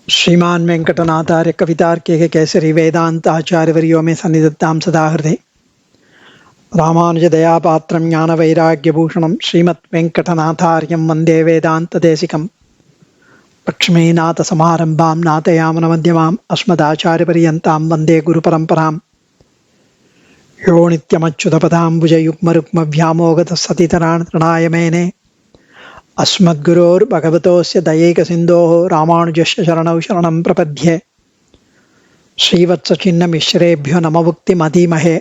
श्रीमान वेंकटनाथार्य कवितार्किक केसरी वेदांत आचार्यवर्यो में सन्निधत्तां सदा हृदय रामानुज दयापात्रं ज्ञान वैराग्यभूषणं श्रीमत् वेंकटनाथार्यं वंदे वेदांतदेशिकं लक्ष्मीनाथ समारंभां नाथयामन मध्यमाम् अस्मदाचार्यपर्यन्तां वंदे गुरुपरंपरां यो नित्यमच्युतपदाम्बुजयुग्मरुग्मव्यामोगतसतितराणतृणाय मेने अस्मद्गुरोर्भगवतोस्य दयैकसिन्धोः रामानुजस्य शरणौ शरणं प्रपद्ये श्रीवत्सचिन्नमिश्रेभ्यो नममुक्तिमधीमहे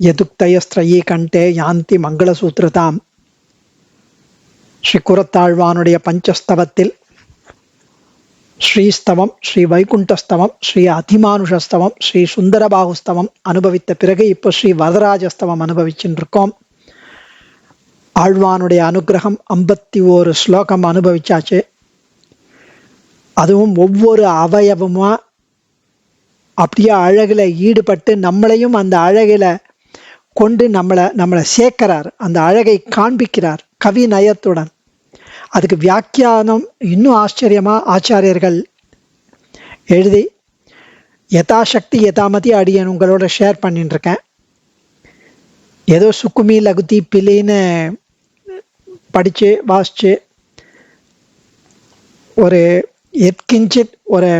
यदुक्तयस्त्रयी कंठे यान्ति मंगलसूत्रताम् श्रीकुरत्ताழ்வானுடைய பஞ்சஸ்தவத்தில் ஸ்ரீஸ்தவம் ஸ்ரீ வைகுண்டஸ்தவம் ஸ்ரீ அதிமானுஷஸ்தவம் ஸ்ரீ சுந்தரபாகுஸ்தவம் அனுபவித்த பிறகு இப்போ ஸ்ரீ வரதராஜஸ்தவம் அனுபவிச்சுட்டு இருக்கோம். ஆழ்வானுடைய அனுகிரகம் 51 ஸ்லோகம் அனுபவிச்சாச்சு. அதுவும் ஒவ்வொரு அவயவமா அப்படியே அழகுல ஈடுபட்டு நம்மளையும் அந்த அழகுல கொண்டு நம்மளை சேர்க்கிறார், அந்த அழகை காண்பிக்கிறார் கவி நயத்துடன். அதுக்கு வியாக்கியானம் இன்னும் ஆச்சரியமா ஆச்சாரியர்கள் எழுதி யதாசக்தி யதாமதி அடியன் உங்களோட ஷேர் பண்ணிட்டு இருக்கேன். ஏதோ சுக்குமி லகுதி பிலின்னு படிச்சு வாசிச்சு ஒரு எத்கிஞ்சித் ஒரு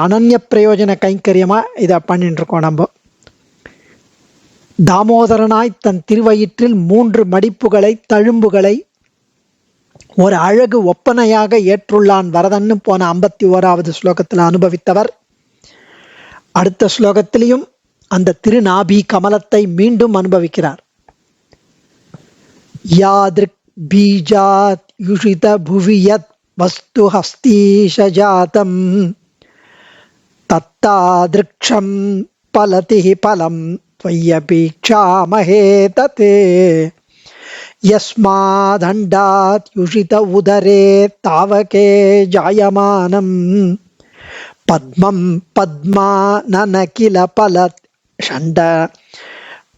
அனன்ய பிரயோஜன கைங்கரியமா இதை பண்ணிட்டு இருக்கோம். நம்ம தாமோதரனாய் தன் திருவயிற்றில் 3 மடிப்புகளை தழும்புகளை ஒரு அழகு ஒப்பனையாக ஏற்றுள்ளான் வரதன்னு போன 51வது ஸ்லோகத்தில் அனுபவித்தவர் அடுத்த ஸ்லோகத்திலையும் அந்த திருநாபி கமலத்தை மீண்டும் அனுபவிக்கிறார். யாத்ருக் பீஜாத் யுஷித புவியத் வஸ்து ஹஸ்தீஷஜாதம் தத்தாத்ருக்ஷம் பலதி பலம் त्वय्यपीक्षामहे तते यस्मादण्डात् युषित उदरे तावके जायमानं पद्मं पद्मानन किल पलत् षण्ड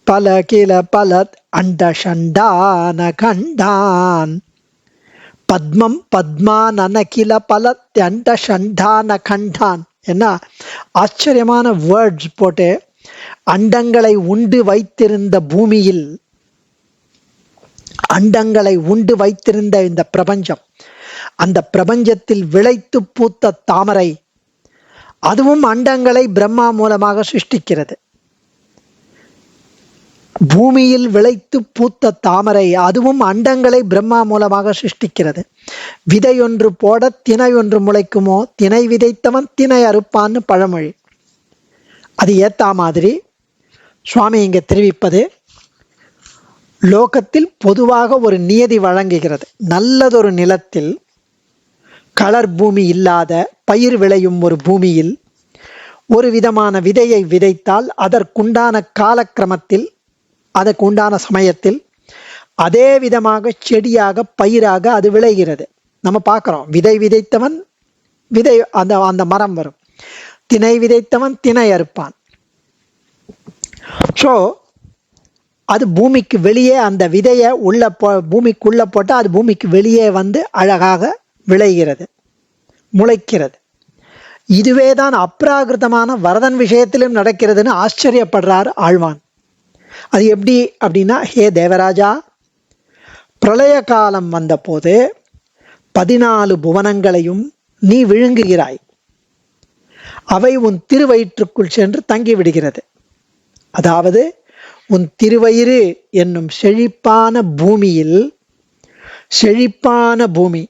पल किल पलत् अण्डषण्डानखण्डान् पद्मं पद्मानन किल पलत् अण्डषण्डानखण्डान् என்ன ஆச்சரியமான வேர்ட்ஸ் போட்டு அண்டங்களை உண்டு வைத்திருந்த பூமியில் அண்டங்களை உண்டு வைத்திருந்த இந்த பிரபஞ்சம், அந்த பிரபஞ்சத்தில் விளைத்து பூத்த தாமரை, அதுவும் அண்டங்களை பிரம்மா மூலமாக சிருஷ்டிக்கிறது. பூமியில் விளைத்து பூத்த தாமரை அதுவும் அண்டங்களை பிரம்மா மூலமாக சிருஷ்டிக்கிறது. விதை ஒன்று போட திணை ஒன்று முளைக்குமோ, திணை விதைத்தவன் திணை அறுப்பான்னு பழமொழி. அது ஏத்தா மாதிரி சுவாமி இங்க தெரிவிப்பது, லோகத்தில் பொதுவாக ஒரு நியதி வழங்குகிறது. நல்லதொரு நிலத்தில், களர் பூமி இல்லாத பயிர் விளையும் ஒரு பூமியில் ஒரு விதமான விதையை விதைத்தால் அதற்குண்டான காலக்கிரமத்தில், அதற்குண்டான சமயத்தில் அதே விதமாக செடியாக பயிராக அது விளைகிறது. நம்ம பார்க்கிறோம், விதை விதைத்தவன் விதை அந்த மரம் வரும், திணை விதைத்தவன் திணை அறுப்பான். ஸோ அது பூமிக்கு வெளியே அந்த விதையை பூமிக்குள்ள போட்டால் அது பூமிக்கு வெளியே வந்து அழகாக விளைகிறது, முளைக்கிறது. இதுவே தான் அப்ராகிருதமான வரதன் விஷயத்திலும் நடக்கிறதுன்னு ஆச்சரியப்படுறார் ஆழ்வான். அது எப்படி அப்படின்னா, ஹே தேவராஜா, பிரளய காலம் வந்த போது 14 புவனங்களையும் நீ விழுங்குகிறாய். அவை உன் திருவயிற்றுக்குள் சென்று தங்கி விடுகிறது. அதாவது உன் திருவயிறு என்னும் செழிப்பான பூமியில், செழிப்பான பூமி,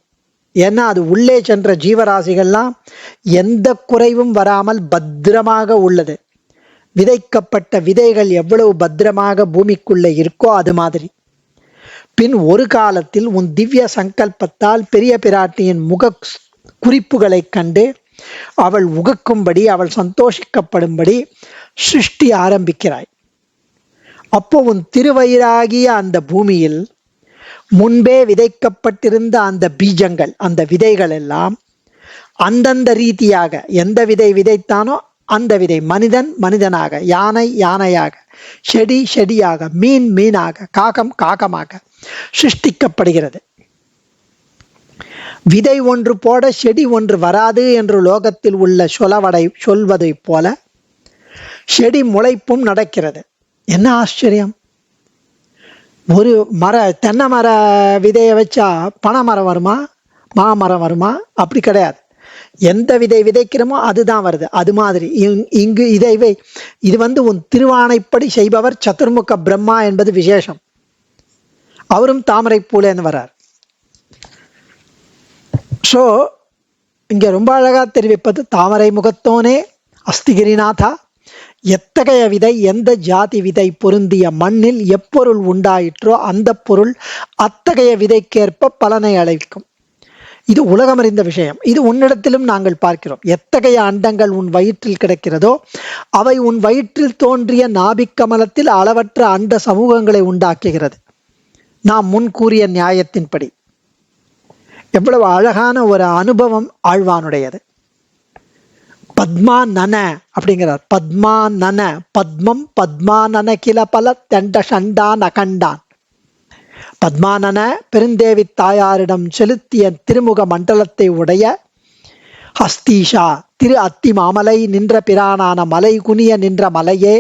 ஏன்னா அது உள்ளே சென்ற ஜீவராசிகள்லாம் எந்த குறைவும் வராமல் பத்திரமாக உள்ளது. விதைக்கப்பட்ட விதைகள் எவ்வளவு பத்திரமாக பூமிக்குள்ளே இருக்கோ அது மாதிரி. பின் ஒரு காலத்தில் உன் திவ்ய சங்கல்பத்தால் பெரிய பிராட்டியின் முக குறிப்புகளை கண்டு அவள் உகக்கும்படி, அவள் சந்தோஷிக்கப்படும்படி சிருஷ்டி ஆரம்பிக்கிறாய். அப்போ உன் திருவயிறாகிய அந்த பூமியில் முன்பே விதைக்கப்பட்டிருந்த அந்த பீஜங்கள், அந்த விதைகள் எல்லாம் அந்தந்த ரீதியாக எந்த விதை விதைத்தானோ அந்த விதை, மனிதன் மனிதனாக, யானை யானையாக, செடி செடியாக, மீன் மீனாக, காகம் காகமாக சிருஷ்டிக்கப்படுகிறது. விதை ஒன்று போட செடி ஒன்று வராது என்று லோகத்தில் உள்ள சொல்வதைப் போல செடி முளைப்பும் நடக்கிறது. என்ன ஆச்சரியம்! ஒரு தென்னை மர விதையை வச்சா பனைமரம் வருமா, மாமரம் வருமா? அப்படி கிடையாது. எந்த விதை விதைக்கிறோமோ அதுதான் வருது. அது மாதிரி இங்கு இது உன் திருவானைப்படி செய்பவர் சதுர்முக பிரம்மா என்பது விசேஷம். அவரும் தாமரை பூலேன்னு வர்றார். ஸோ இங்க ரொம்ப அழகா தெரிவிப்பது, தாமரை முகத்தோனே அஸ்திகிரிநாதா, எத்தகைய விதை எந்த ஜாதி விதை பொருந்திய மண்ணில் எப்பொருள் உண்டாயிற்றோ அந்த பொருள் அத்தகைய விதைக்கேற்ப பலனை அளிக்கும். இது உலகமறிந்த விஷயம். இது உன்னிடத்திலும் நாங்கள் பார்க்கிறோம். எத்தகைய அண்டங்கள் உன் வயிற்றில் கிடைக்கிறதோ அவை உன் வயிற்றில் தோன்றிய நாபிக்கமலத்தில் அளவற்ற அண்ட சமூகங்களை உண்டாக்குகிறது. நாம் முன் கூறிய நியாயத்தின்படி. எவ்வளவு அழகான ஒரு அனுபவம் ஆழ்வானுடையது. பத்மானன அப்படிங்கிறார். பத்மானன, பத்மம் பத்மானன கில பல தண்ட சண்டான் அகண்டான். பத்மானன பெருந்தேவி தாயாரிடம் செலுத்திய திருமுக மண்டலத்தை உடைய ஹஸ்தீஷா, திரு அத்தி மாமலை நின்ற பிரானான மலை குனிய நின்ற மலையே,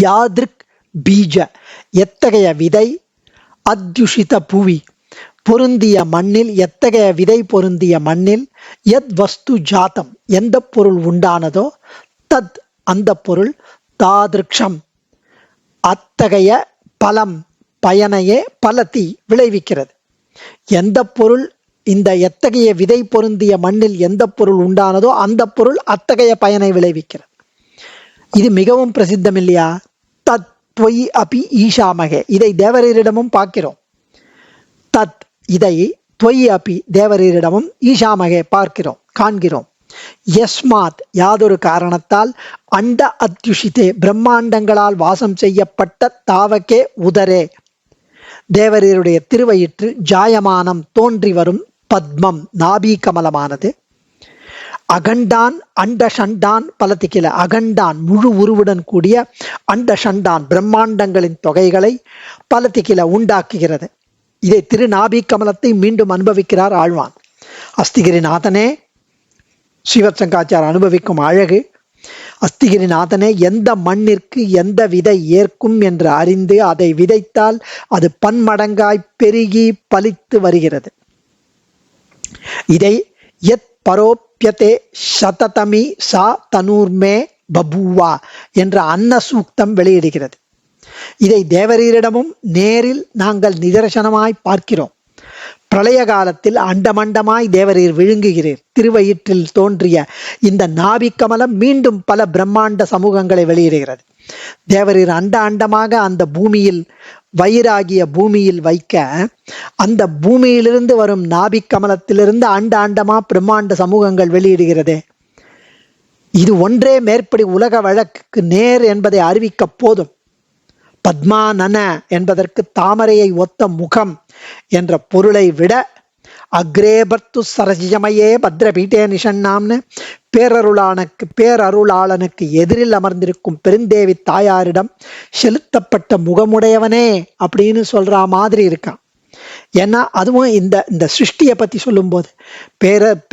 யாத்ருக் பீஜ எத்தகைய விதை, அத்யுஷித புவி பொருந்திய மண்ணில், எத்தகைய விதை பொருந்திய மண்ணில், யத் வஸ்து ஜாத்தம் எந்த பொருள் உண்டானதோ, தத் அந்த பொருள், தாதிருக்ஷம் அத்தகைய பலம் பயனையே பலத்தி விளைவிக்கிறது. எந்த பொருள் இந்த எத்தகைய விதை பொருந்திய மண்ணில் எந்த பொருள் உண்டானதோ அந்த பொருள் அத்தகைய பயனை விளைவிக்கிறது. இது மிகவும் பிரசித்தம் இல்லையா? தத் துவயி அபி ஈஷாமகே. இதை தேவரீரிடமும் பார்க்கிறோம். தத் இதை துவயி அபி தேவரீரிடமும் ஈஷாமகே பார்க்கிறோம், காண்கிறோம். யஸ்மாத் யாதொரு காரணத்தால், அண்ட அத்யுஷிதே பிரம்மாண்டங்களால் வாசம் செய்யப்பட்ட தாவகே உதரே தேவரீருடைய திருவயிற்று ஜாயமானம் தோன்றி வரும் பத்மம் நாபீகமலமானது, அகண்டான் அண்ட சண்டான் பலத்திக்கில அகண்டான் முழு உருவுடன் கூடிய அண்ட சண்டான் பிரம்மாண்டங்களின் தொகைகளை பலத்திக்கில உண்டாக்குகிறது. இதை திருநாபி கமலத்தை மீண்டும் அனுபவிக்கிறார் ஆழ்வான். அஸ்திகிரிநாதனே, ஸ்ரீவத்சங்காச்சார் அனுபவிக்கும் அழகு. அஸ்திகிரிநாதனே, எந்த மண்ணிற்கு எந்த விதை ஏற்கும் என்று அறிந்து அதை விதைத்தால் அது பன்மடங்காய் பெருகி பலித்து வருகிறது. இதை எத் பரோப்யதே சததமி சா தனூர்மே பபூவா என்ற அன்ன சூக்தம் வெளியிடுகிறது. இதை தேவரீரிடமும் நேரில் நாங்கள் நிதர்சனமாய் பார்க்கிறோம். பிரளய காலத்தில் அண்டமண்டமாய் தேவரீர் விழுங்குகிறீர். திருவயிற்றில் தோன்றிய இந்த நாபிக்கமலம் மீண்டும் பல பிரம்மாண்ட சமூகங்களை வெளியிடுகிறது. தேவரீர் அண்ட அண்டமாக அந்த பூமியில் வயிறாகிய பூமியில் வைக்க, அந்த பூமியிலிருந்து வரும் நாபிக்கமலத்திலிருந்து அண்ட அண்டமா பிரம்மாண்ட சமூகங்கள் வெளியிடுகிறதே. இது ஒன்றே மேற்படி உலக வழக்குக்கு நேர் என்பதை அறிவிக்க போதும். பத்மானன என்பதற்கு தாமரையை ஒத்த முகம் என்ற பொருளை விட, அக்ரேபர்த்து சரசிஜமயே பத்ரபீட்டே நிஷன்னாம்னு பேரருளாளனுக்கு எதிரில் அமர்ந்திருக்கும் பெருந்தேவி தாயாரிடம் செலுத்தப்பட்ட முகமுடையவனே அப்படின்னு சொல்ற மாதிரி இருக்கான். ஏன்னா அதுவும் இந்த சிருஷ்டியை பத்தி சொல்லும்போது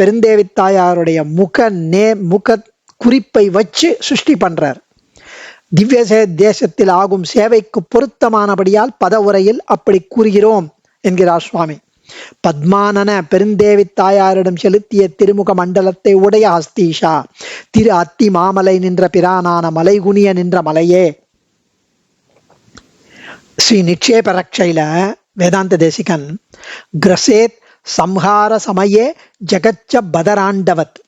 பெருந்தேவி தாயாருடைய முக குறிப்பை வச்சு சிருஷ்டி பண்றார். திவ்ய தேசத்தில் ஆகும் சேவைக்கு பொருத்தமானபடியால் பத உரையில் அப்படி கூறுகிறோம் என்கிறார் சுவாமி. பத்மானன பெருந்தேவி தாயாரிடம் செலுத்திய திருமுக மண்டலத்தை உடைய ஹஸ்தீஷா, திரு அத்தி மாமலை நின்ற பிரானான மலை குனிய நின்ற மலையே. ஸ்ரீ நிக்ஷேப ரக்ஷையில வேதாந்த தேசிகன் கிரசேத் சம்ஹார சமயே ஜகச்ச பதராண்டவத்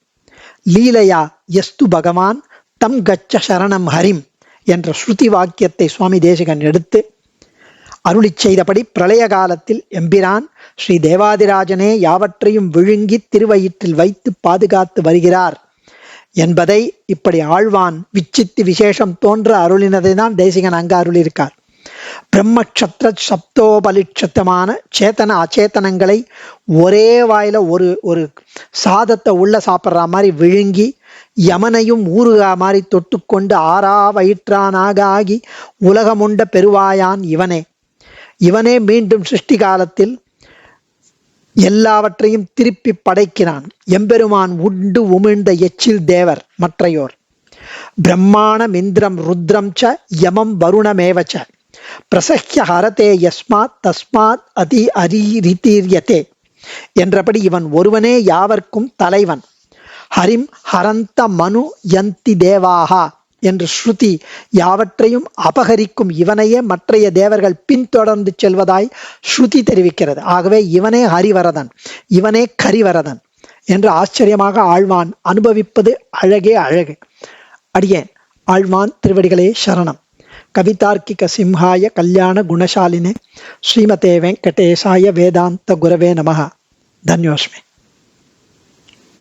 லீலையா எஸ்து பகவான் தம் கச்ச சரணம் ஹரிம் என்ற ஸ்ருதி வாக்கியத்தை சுவாமி தேசிகன் எடுத்து அருளி செய்தபடி பிரளய காலத்தில் எம்பிரான் ஸ்ரீ தேவாதிராஜனே யாவற்றையும் விழுங்கி திருவயிற்றில் வைத்து பாதுகாத்து வருகிறார் என்பதை இப்படி ஆழ்வான் விச்சித்து விசேஷம் தோன்ற அருளினதை தான் தேசிகன் அங்கு அருளியிருக்கார். பிரம்மக்ஷத்திர சப்தோபலிட்சத்தமான சேத்தன அச்சேதனங்களை ஒரே வாயில ஒரு சாதத்தை உள்ள சாப்பிட்ற மாதிரி விழுங்கி யமனையும் ஊறுகா மாதிரி தொட்டுக்கொண்டு ஆறா வயிற்றானாக ஆகி உலகமுண்ட பெருவாயான் இவனே மீண்டும் சிருஷ்டி காலத்தில் எல்லாவற்றையும் திருப்பி படைக்கிறான். எம்பெருமான் உண்டு உமிழ்ந்த எச்சில் தேவர் மற்றையோர். பிரம்மாணம் இந்திரம் ருத்ரம் ச யமம் வருணமேவச்ச பிரசஹ்ய ஹரதே யஸ்மாத் தஸ்மாத் அதி அரிரிதீரியதே என்றபடி இவன் ஒருவனே யாவர்க்கும் தலைவன். ஹரிம் ஹரந்த மனு யந்தி தேவாகா என்று ஸ்ருதி யாவற்றையும் அபகரிக்கும் இவனையே மற்றைய தேவர்கள் பின்தொடர்ந்து செல்வதாய் ஸ்ருதி தெரிவிக்கிறது. ஆகவே இவனே ஹரிவரதன், இவனே கரிவரதன் என்று ஆச்சரியமாக ஆழ்வான் அனுபவிப்பது அழகே அழகு. அடியேன் ஆழ்வான் திருவடிகளே சரணம். கவிதார்க்கிக சிம்ஹாய கல்யாண குணசாலினே ஸ்ரீமதே வெங்கடேசாய வேதாந்த குரவே நமஹ. தன்யோஸ்மி.